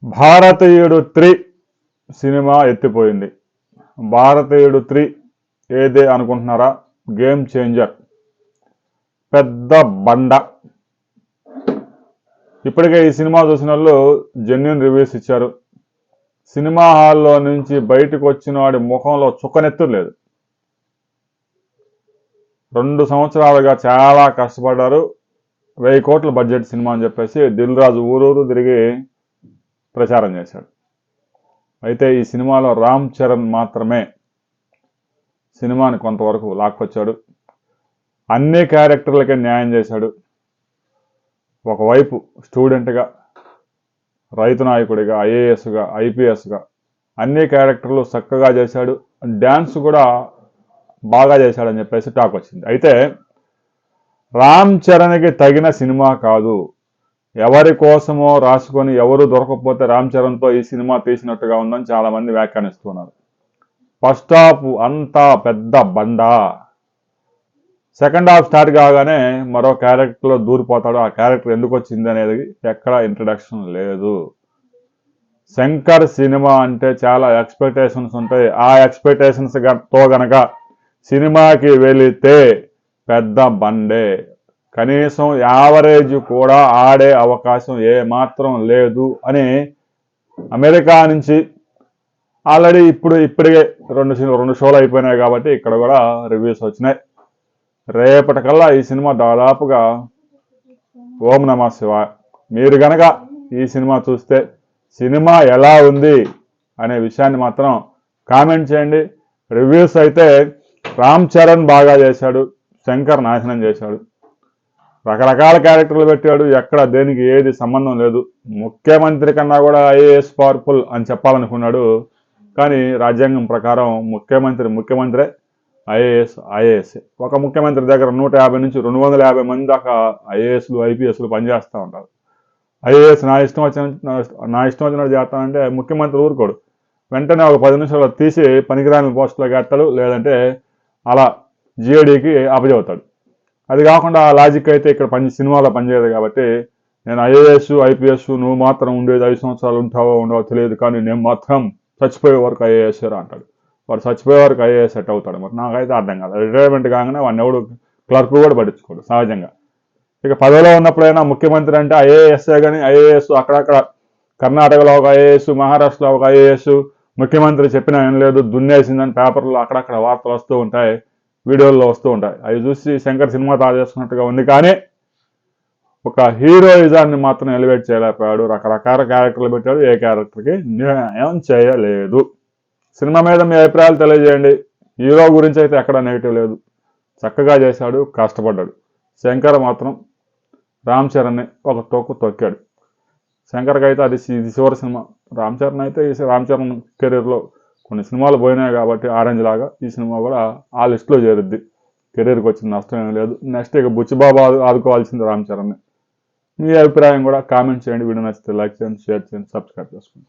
భారతీయుడు 3 సినిమా ఎత్తిపోయింది. భారతీయుడు 3 ఏదే అనుకుంటున్నారా? గేమ్ చేంజర్, పెద్ద బండ. ఇప్పటికే ఈ సినిమా చూసిన వాళ్ళు జెన్యూన్ రివ్యూస్ ఇచ్చారు. సినిమా హాల్లో నుంచి బయటకు వచ్చిన వాడి ముఖంలో చుక్కనెత్తు లేదు. 2 సంవత్సరాలుగా చాలా కష్టపడ్డారు. 1000 కోట్ల బడ్జెట్ సినిమా అని చెప్పేసి దిల్ రాజు ఊరూరు తిరిగి ప్రచారం చేశాడు. అయితే ఈ సినిమాలో రామ్ చరణ్ మాత్రమే సినిమాని కొంతవరకు లాక్కొచ్చాడు. అన్ని క్యారెక్టర్లకే న్యాయం చేశాడు. ఒకవైపు స్టూడెంట్గా, రైతు నాయకుడిగా, ఐఏఎస్గా, ఐపీఎస్గా అన్ని క్యారెక్టర్లు చక్కగా చేశాడు. డ్యాన్స్ కూడా బాగా చేశాడని చెప్పేసి టాక్ వచ్చింది. అయితే రామ్ చరణ్కి తగిన సినిమా కాదు. ఎవరి కోసమో రాసుకొని ఎవరు దొరకకపోతే రామ్ చరణ్తో ఈ సినిమా తీసినట్టుగా ఉందని చాలామంది వ్యాఖ్యానిస్తున్నారు. ఫస్ట్ హాఫ్ అంతా పెద్ద బండ. సెకండ్ హాఫ్ స్టార్ట్ కాగానే మరో క్యారెక్టర్లో దూరిపోతాడు. ఆ క్యారెక్టర్ ఎందుకు వచ్చింది అనేది ఎక్కడ ఇంట్రడక్షన్ లేదు. శంకర్ సినిమా అంటే చాలా ఎక్స్పెక్టేషన్స్ ఉంటాయి. ఆ ఎక్స్పెక్టేషన్స్తో గనక సినిమాకి వెళితే పెద్ద బండే. కనీసం యావరేజ్ కూడా ఆడే అవకాశం ఏమాత్రం లేదు అని అమెరికా నుంచి ఆల్రెడీ ఇప్పటికే రెండు షోలు అయిపోయినాయి కాబట్టి ఇక్కడ కూడా రివ్యూస్ వచ్చినాయి. రేపటికల్లా ఈ సినిమా దాదాపుగా ఓం నమః శివాయ. మీరు గనక ఈ సినిమా చూస్తే సినిమా ఎలా ఉంది అనే విషయాన్ని మాత్రం కామెంట్ చేయండి. రివ్యూస్ అయితే రామ్ చరణ్ బాగా చేశాడు, శంకర్ నాశనం చేశాడు. రకరకాల క్యారెక్టర్లు పెట్టాడు. ఎక్కడ దేనికి ఏది సంబంధం లేదు. ముఖ్యమంత్రి కన్నా కూడా ఐఏఎస్ పవర్ఫుల్ అని చెప్పాలనుకున్నాడు. కానీ రాజ్యాంగం ప్రకారం ముఖ్యమంత్రే, ఐఏఎస్. ఒక ముఖ్యమంత్రి దగ్గర 150 నుంచి 250 మంది దాకా ఐఏఎస్లు, ఐపీఎస్లు పనిచేస్తూ ఉంటారు. ఐఏఎస్ నా ఇష్టం వచ్చినట్టు చేస్తానంటే ముఖ్యమంత్రి ఊరుకోడు. వెంటనే ఒక 10 నిమిషాలు తీసి పనికిరాని పోస్టులోకి ఎత్తాడు, లేదంటే అలా జిఏడికి అప్పచెబుతాడు. అది కాకుండా ఆ లాజిక్ అయితే ఇక్కడ సినిమాలో పనిచేయదు కాబట్టి నేను ఐఏఎస్, ఐపీఎస్, నువ్వు మాత్రం ఉండేది 5 సంవత్సరాలు ఉంటావో ఉండవో తెలియదు, కానీ నేను మాత్రం చచ్చిపోయే వరకు ఐఏఎస్ అంటాడు. వాడు చచ్చిపోయే వరకు ఐఏఎస్ సెట్ అవుతాడు. మరి నాకైతే అర్థం కాదు. రిటైర్మెంట్ కాగానే వాడిని ఎవడు క్లర్క్ కూడా పట్టించుకోడు సహజంగా. ఇక పదవిలో ఉన్నప్పుడైనా ముఖ్యమంత్రి అంటే ఐఏఎస్ఏ, కానీ ఐఏఎస్ అక్కడక్కడ కర్ణాటకలో ఒక ఐఏఎస్, మహారాష్ట్రలో ఒక ఐఏఎస్, ముఖ్యమంత్రి చెప్పినా ఏం లేదు దున్నేసిందని పేపర్లో అక్కడక్కడ వార్తలు వస్తూ ఉంటాయి, వీడియోల్లో వస్తూ ఉంటాయి. అవి చూసి శంకర్ సినిమా తయారు చేసుకున్నట్టుగా ఉంది. కానీ ఒక హీరోయిజాన్ని మాత్రం ఎలివేట్ చేయలేకపోయాడు. రకరకాల క్యారెక్టర్లు పెట్టాడు, ఏ క్యారెక్టర్కి న్యాయం చేయలేదు. సినిమా మీద మీ అభిప్రాయాలు తెలియజేయండి. హీరో గురించి అయితే ఎక్కడ నెగిటివ్ లేదు. చక్కగా చేశాడు, కష్టపడ్డాడు. శంకర్ మాత్రం రామ్ చరణ్ని ఒక తొక్కాడు. శంకర్కి అయితే ఇది చివరి సినిమా. రామ్ చరణ్ అయితే రామ్ చరణ్ కెరీర్లో కొన్ని సినిమాలు పోయినాయి కాబట్టి ఆరెంజ్ లాగా ఈ సినిమా కూడా ఆ లిస్టులో చేరుద్ది. కెరీర్కి వచ్చిన నష్టం ఏం లేదు. నెక్స్ట్ ఇక బుచ్చిబాబు ఆదుకోవాల్సింది రామ్ చరణ్ని. మీ అభిప్రాయం కూడా కామెంట్ చేయండి. వీడియో నచ్చితే లైక్ చేయండి, షేర్ చేయండి, సబ్స్క్రైబ్ చేసుకోండి.